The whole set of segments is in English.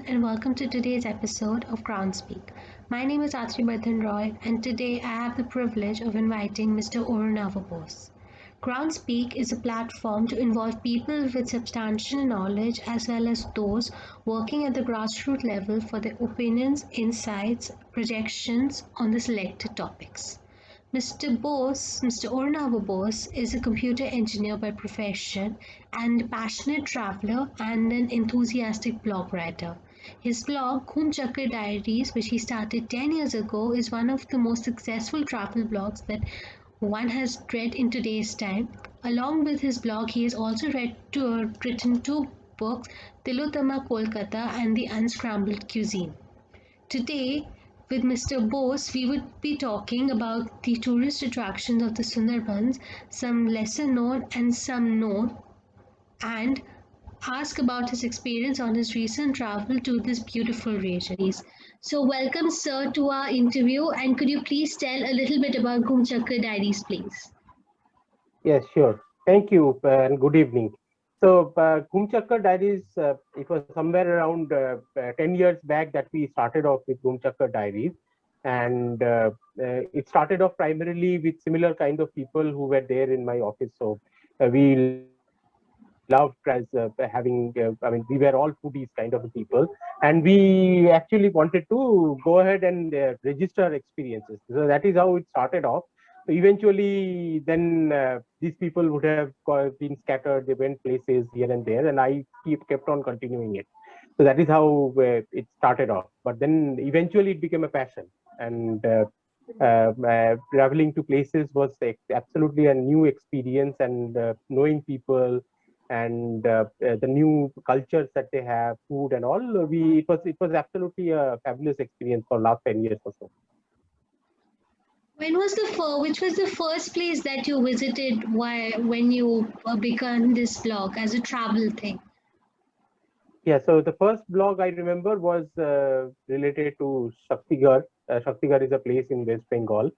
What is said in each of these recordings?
and welcome to today's episode of Groundspeak. My name is Atribardhan Roy, and today I have the privilege of inviting Mr. Orunava Bose. Groundspeak is a platform to involve people with substantial knowledge as well as those working at the grassroots level for their opinions, insights, projections on the selected topics. Mr. Ornav Bose is a computer engineer by profession and a passionate traveler and an enthusiastic blog writer. His blog, Ghum Chakra Diaries, which he started 10 years ago, is one of the most successful travel blogs that one has read in today's time. Along with his blog, he has also written two books, Tilotama Kolkata and The Unscrambled Cuisine. Today, with Mr. Bose, we would be talking about the tourist attractions of the Sundarbans, some lesser known and some known, and ask about his experience on his recent travel to this beautiful region. So, welcome, sir, to our interview. And could you please tell a little bit about Gumchakra Diaries, please? Yes, sure. Thank you and good evening. So, Gumchakra Diaries, it was somewhere around 10 years back that we started off with Gumchakra Diaries. And it started off primarily with similar kind of people who were there in my office. So, we loved as having, we were all foodies kind of people. And we actually wanted to go ahead and register experiences. So, that is how it started off. So eventually, then these people would have been scattered. They went places here and there, and I kept on continuing it. So that is how it started off. But then eventually, it became a passion, and traveling to places was absolutely a new experience, and knowing people and the new cultures that they have, food and all. It was absolutely a fabulous experience for last 10 years or so. Which was the first place that you visited when you began this blog as a travel thing? Yeah, so the first blog I remember was related to Shaktigarh. Shaktigarh is a place in West Bengal,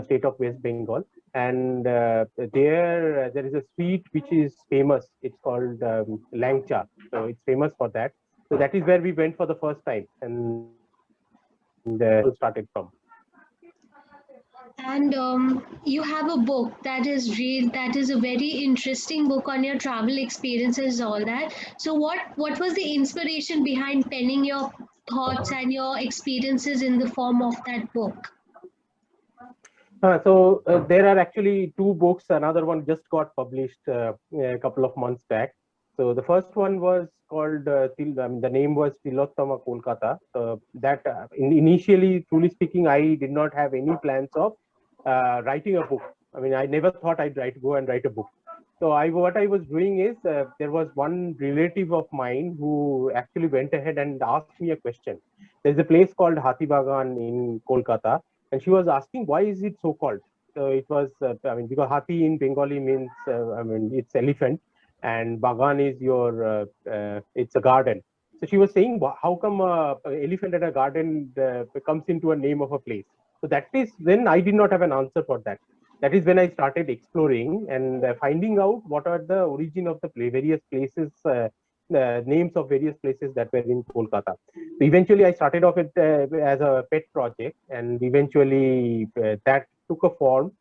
state of West Bengal, and there is a sweet which is famous. It's called Langcha, so it's famous for that. So that is where we went for the first time, and started from. And you have a book that is a very interesting book on your travel experiences, all that. So what was the inspiration behind penning your thoughts and your experiences in the form of that book? So there are actually two books. Another one just got published a couple of months back. So the first one was called the name was Tilottama Kolkata. That initially, truly speaking, I did not have any plans of writing a book. I mean, I never thought I'd go and write a book. So what I was doing is there was one relative of mine who actually went ahead and asked me a question. There's a place called Hathi Bagan in Kolkata, and she was asking why is it so called. So it was because Hathi in Bengali means it's elephant, and Bagan is it's a garden. So she was saying, how come elephant and a garden comes into a name of a place? So that is when I did not have an answer for that. That is when I started exploring and finding out what are the origin of the various places, names of various places that were in Kolkata. So eventually, I started off as a pet project, and eventually that took a form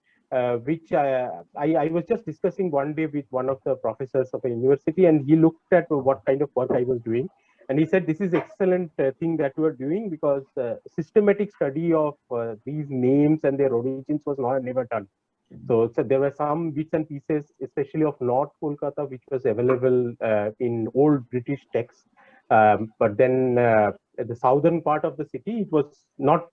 which I was just discussing one day with one of the professors of a university, and he looked at what kind of work I was doing, and he said, "This is excellent thing that you are doing because systematic study of these names and their origins was not never done." So there were some bits and pieces, especially of North Kolkata, which was available in old British texts. But then the southern part of the city, it was not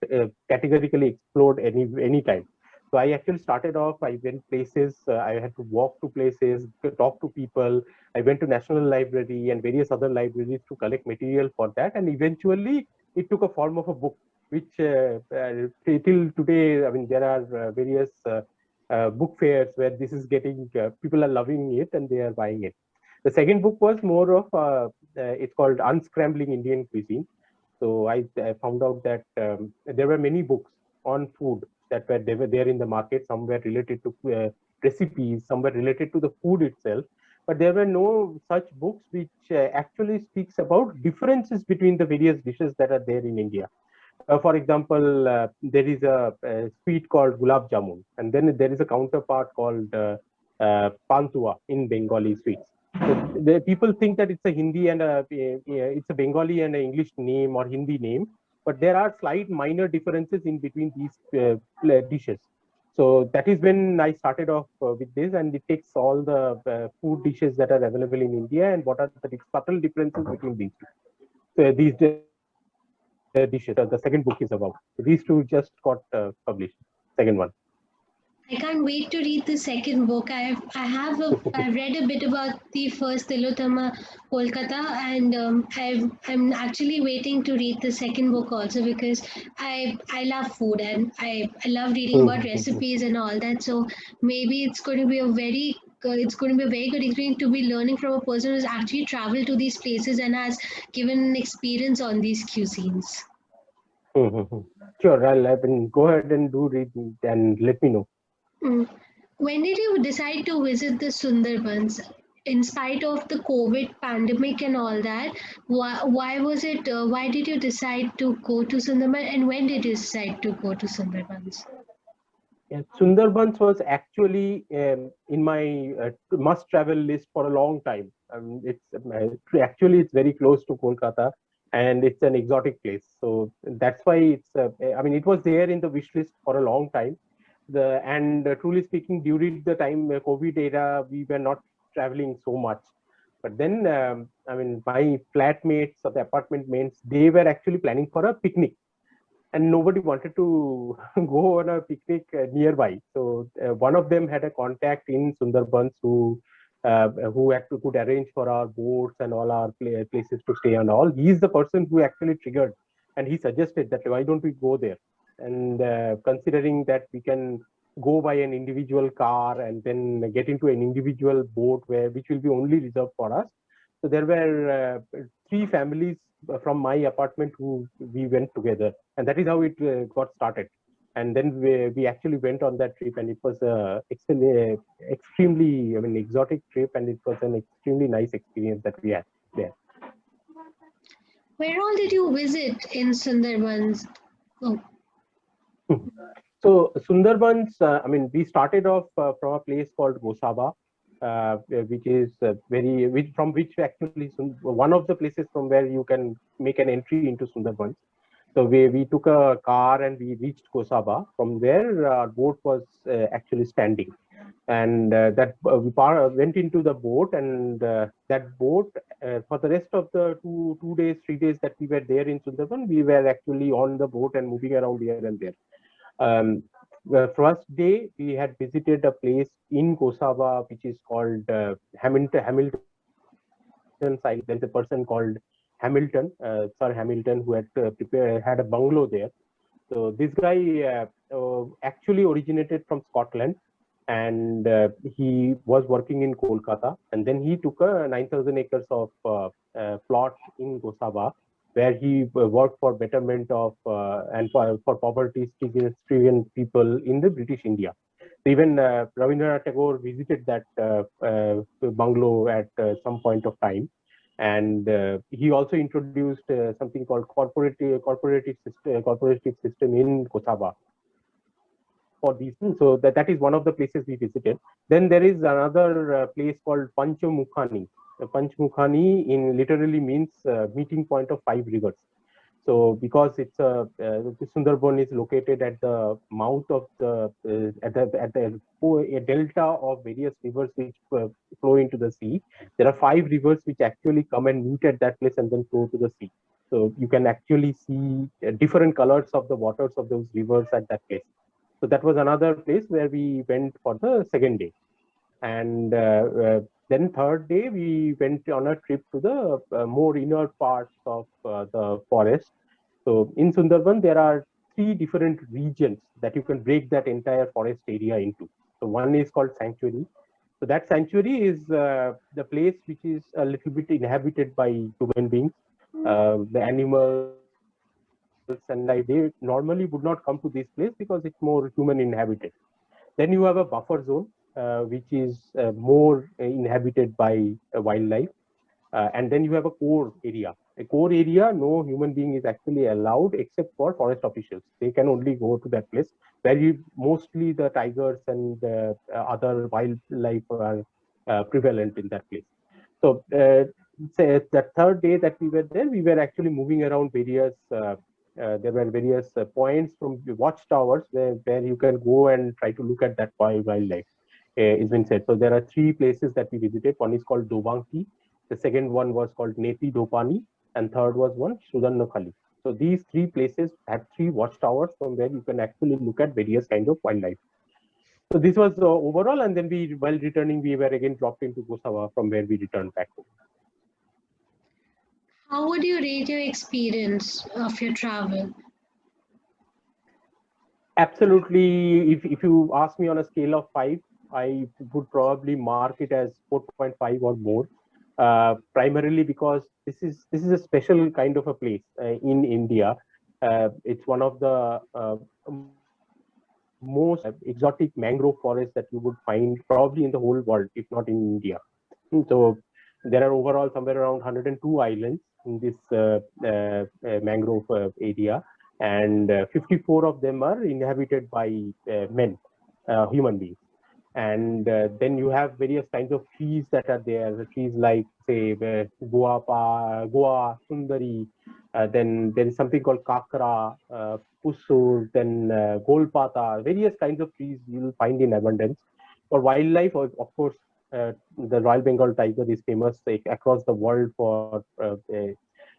categorically explored any time. So I actually started off. I went places. I had to walk to places, to talk to people. I went to National Library and various other libraries to collect material for that. And eventually, it took a form of a book, which till today, I mean, there are various book fairs where this is getting people are loving it and they are buying it. The second book was more of it's called Unscrambling Indian Cuisine. So I found out that there were many books on food they were there in the market. Some were related to recipes, some were related to the food itself. but there were no such books which actually speaks about differences between the various dishes that are there in India. For example, there is a sweet called gulab jamun, and then there is a counterpart called pantua in Bengali sweets. So the people think that it's a Hindi and it's a Bengali and an English name or Hindi name, but there are slight minor differences in between these dishes. So that is when I started off with this, and it takes all the food dishes that are available in India and what are the subtle differences between these two. So these dishes, the second book is about. These two just got published. Second one. I can't wait to read the second book. I've read a bit about the first Tilotama Kolkata, and I'm actually waiting to read the second book also because I love food and I love reading about recipes and all that. So maybe it's going to be a very good experience to be learning from a person who's actually traveled to these places and has given an experience on these cuisines. Sure, I mean, go ahead and do read and let me know. Mm. When did you decide to visit the Sundarbans? In spite of the COVID pandemic and all that, why was it? Why did you decide to go to Sundarban, and when did you decide to go to Sundarbans? Yeah, Sundarbans was actually in my must-travel list for a long time. Actually it's very close to Kolkata, and it's an exotic place. So that's why it's. I mean, it was there in the wish list for a long time. Truly speaking, during the time COVID era, we were not traveling so much. But then, I mean, my flatmates or the apartment mates, they were actually planning for a picnic, and nobody wanted to go on a picnic nearby. So one of them had a contact in Sundarbans who could arrange for our boats and all our places to stay and all. He's the person who actually triggered, and he suggested that why don't we go there? And considering that we can go by an individual car and then get into an individual boat which will be only reserved for us. So there were three families from my apartment who we went together, and that is how it got started. And then we actually went on that trip, and it was extremely, I mean, exotic trip, and it was an extremely nice experience that we had there. Where all did you visit in Sundarbans? Oh, So Sundarbans, I mean, we started off from a place called Gosaba, which is from which actually one of the places from where you can make an entry into Sundarbans. So we took a car and we reached Gosaba. From there, our boat was actually standing, and we went into the boat, and that boat for the rest of the 2 days, 3 days that we were there in Sundarban, we were actually on the boat and moving around here and there. The first day we had visited a place in Gosaba which is called Hamilton Island. There's a person called Hamilton, Sir Hamilton, who had a bungalow there. So this guy actually originated from Scotland, and he was working in Kolkata, and then he took a 9,000 acres of plot in Gosaba, where he worked for betterment of and for poverty-stricken people in the British India. Even Rabindranath Tagore visited that bungalow at some point of time, and he also introduced something called corporative system in Kosaba for these things. So that is one of the places we visited. Then there is another place called Panchamukhani. Panchamukhani in literally means meeting point of 5 rivers. So because it's Sundarban is located at the mouth of the a delta of various rivers which flow into the sea. There are 5 rivers which actually come and meet at that place and then flow to the sea. So you can actually see different colors of the waters of those rivers at that place. So that was another place where we went for the second day. And then third day, we went on a trip to the more inner parts of the forest. So in Sundarban, there are 3 different regions that you can break that entire forest area into. So one is called sanctuary. So that sanctuary is the place which is a little bit inhabited by human beings. The animals and like they normally would not come to this place because it's more human inhabited. Then you have a buffer zone. which is more inhabited by wildlife. And then you have a core area. A core area, no human being is actually allowed except for forest officials. They can only go to that place where mostly the tigers and other wildlife are prevalent in that place. So, say the third day that we were there, we were actually moving around various. There were various points from the watchtowers where you can go and try to look at that wildlife. Is been said. So there are three places that we visited. One is called Dobanki, the second one was called Neti Dopani, and third was one Sudannakhali. So these three places have three watchtowers from where you can actually look at various kinds of wildlife. So this was overall, and then while returning, we were again dropped into Gosawa from where we returned back home. How would you rate your experience of your travel? Absolutely. If you ask me on a scale of 5, I would probably mark it as 4.5 or more. Primarily because this is a special kind of a place in India. It's one of the most exotic mangrove forests that you would find probably in the whole world, if not in India. So there are overall somewhere around 102 islands in this mangrove area, and 54 of them are inhabited by men, human beings. And then you have various kinds of trees that are there. The trees like, say, Goa, Sundari. Then there is something called Kakra, Pusur, then Golpata. Various kinds of trees you will find in abundance. For wildlife, of course, the Royal Bengal tiger is famous across the world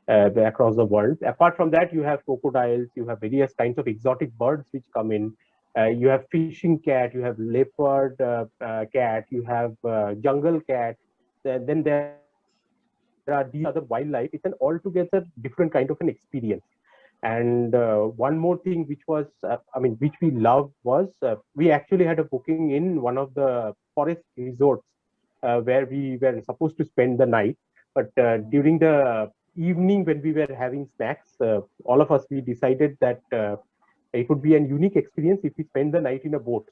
across the world. Apart from that, you have crocodiles, you have various kinds of exotic birds which come in. You have fishing cat, you have leopard cat, you have jungle cat. Then there are these other wildlife. It's an altogether different kind of an experience. And one more thing, which was, which we loved was we actually had a booking in one of the forest resorts where we were supposed to spend the night. But during the evening, when we were having snacks, all of us we decided that it would be a unique experience if we spend the night in a boat.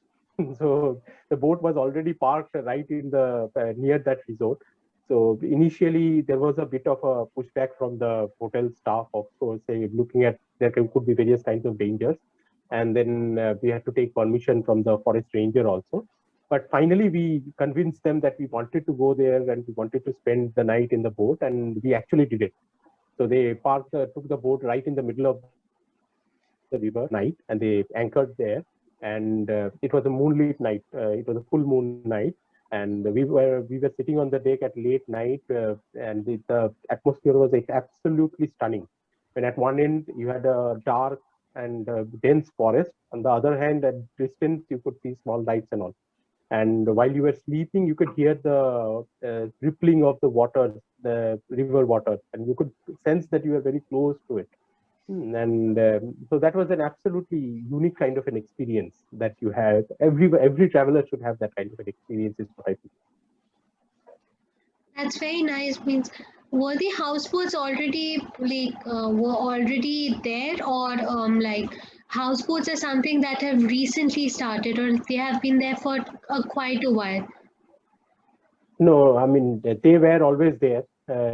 So the boat was already parked right in the near that resort. So initially there was a bit of a pushback from the hotel staff, of course, looking at there could be various kinds of dangers, and then we had to take permission from the forest ranger also. But finally, we convinced them that we wanted to go there and we wanted to spend the night in the boat, and we actually did it. So they took the boat right in the middle of the river night, and they anchored there. And it was a moonlit night. It was a full moon night, and we were sitting on the deck at late night, and the atmosphere was like absolutely stunning. When at one end you had a dark and dense forest, on the other hand, at distance you could see small lights and all. And while you were sleeping, you could hear the rippling of the water, the river water, and you could sense that you were very close to it. And so that was an absolutely unique kind of an experience that you had. Every traveler should have that kind of an experience, is what I feel. That's very nice. Means were the houseboats already were already there, or like houseboats are something that have recently started, or they have been there for quite a while? No, I mean, they were always there.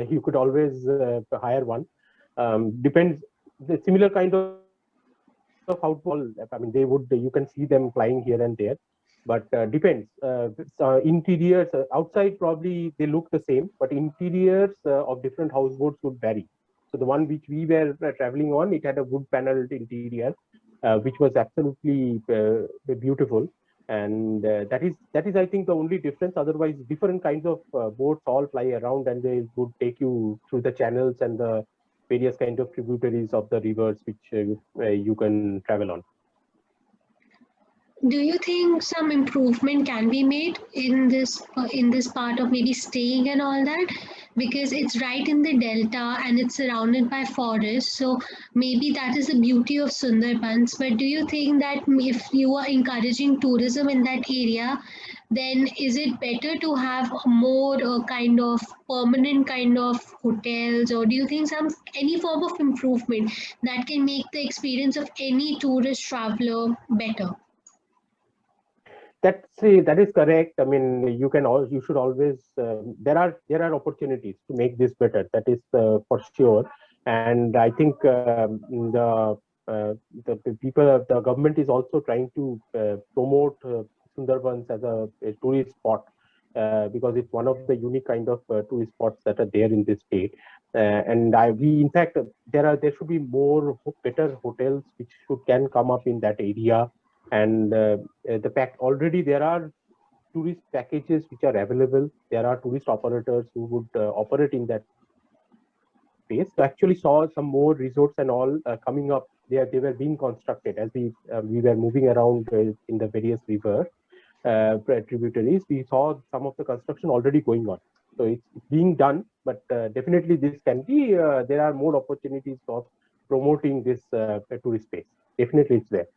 You could always hire one. Depends. The similar kind of outboard, I mean, you can see them flying here and there, but depends. Interiors outside probably they look the same, but interiors of different houseboats would vary. So the one which we were traveling on, it had a wood paneled interior, which was absolutely beautiful. And that is I think the only difference. Otherwise, different kinds of boats all fly around, and they would take you through the channels and the various kinds of tributaries of the rivers which you can travel on. Do you think some improvement can be made in this part of maybe staying and all that? Because it's right in the delta and it's surrounded by forests, so maybe that is the beauty of Sundarbans. But do you think that if you are encouraging tourism in that area, then is it better to have more kind of permanent kind of hotels, or do you think some any form of improvement that can make the experience of any tourist traveler better? That is correct. I mean, you should always there are opportunities to make this better. That is for sure. And I think the people, the government is also trying to promote Sundarbans as a tourist spot because it's one of the unique kind of tourist spots that are there in this state. We in fact there should be more better hotels which can come up in that area. And the fact already there are tourist packages which are available. There are tourist operators who would operate in that space. So actually saw some more resorts and all coming up. They were being constructed as we were moving around in the various river tributaries. We saw some of the construction already going on. So it's being done, but definitely this can be. There are more opportunities of promoting this tourist space. Definitely, it's there.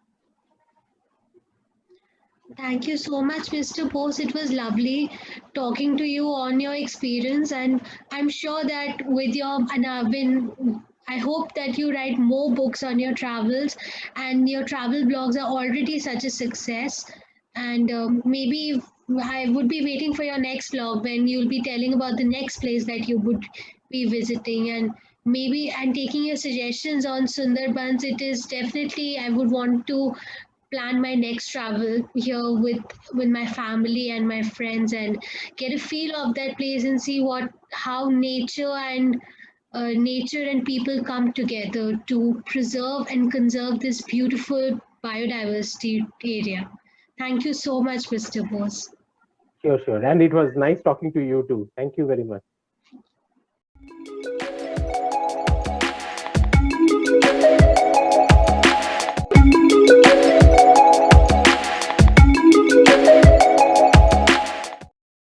Thank you so much, Mr. Bose. It was lovely talking to you on your experience, and I'm sure that with your and I've been. I hope that you write more books on your travels, and your travel blogs are already such a success. And maybe I would be waiting for your next blog when you'll be telling about the next place that you would be visiting, and maybe and taking your suggestions on Sundarbans. It is definitely I would want to plan my next travel here with my family and my friends and get a feel of that place and see what how nature and people come together to preserve and conserve this beautiful biodiversity area. Thank you so much, Mr. Bose. Sure. And it was nice talking to you too. Thank you very much.